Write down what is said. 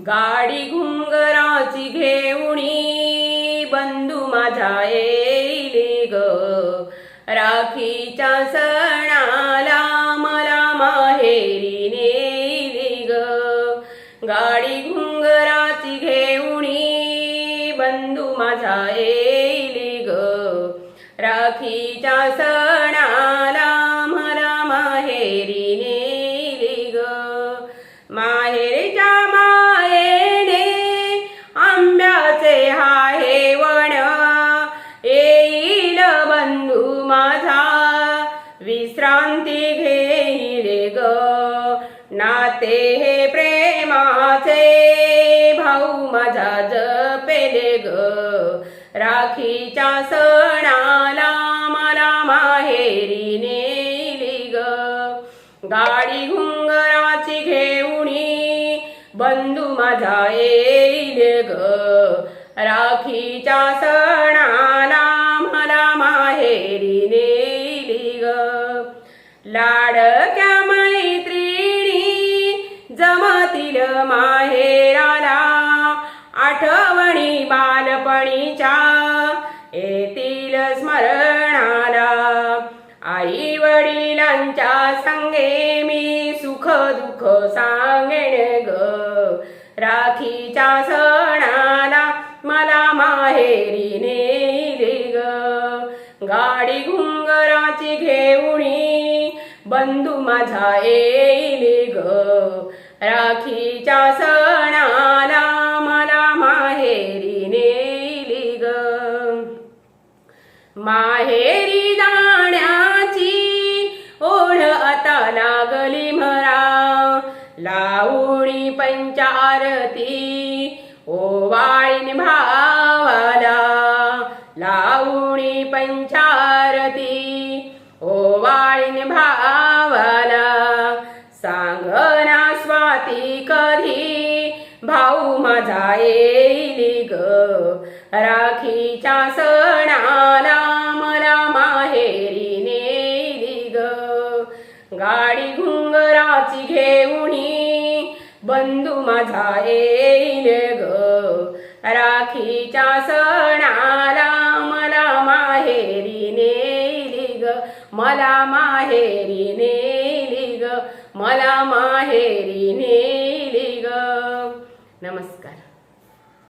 गाडी घुंगराची घेऊनी बंधू माझा येईल ग, राखीच्या सणाला मला माहेरी नेली ग। गाडी घुंगराची घेऊनी बंधू माझा येईल ग, राखीच्या सणाला मला माहेरी नेली ग। माहेरच्या मायेने आंब्याचे आहे वण, येईल बंधू माझा विश्रांती घेईल ग। नाते हे प्रेमाचे भाऊ माझा जपेले ग, राखीच्या सणाला मला माहेरी नेली ग। गाडी घुंगराची घेऊनी बंधू माझा येईल ग, राखीच्या सणाला मला माहेरी नेली ग। लाडक्या मैत्रिणी जमतील माहेराला, आठवणी बालपणीच्या येतील स्मरणाला। आई वडिलांच्या संगे मी सुख दुःख सांगेन ग, राखीच्या सणाला मला माहेरी नेली ग। गाडी घुंगराची घेऊनी बंधू माझा येईल ग, राखीच्या सणाला मला माहेरी नेली ग। माहेरी जाण्याची ओढ आता लागली मला, लावणी पंचारती ओवाळीन भावाला। लावणी पंचारती ओवाळीन भावाला, सांगना स्वाती कधी भाऊ माझा येईल ग, राखीच्या सणाला मला माहेरी नेली ग। गाडी घुंगराची घेऊनी बंधू माझा येईल ग, राखीच्या सणाला मला माहेरी नेली ग, मला माहेरी नेली ग, मला माहेरी नेली ग। नमस्कार।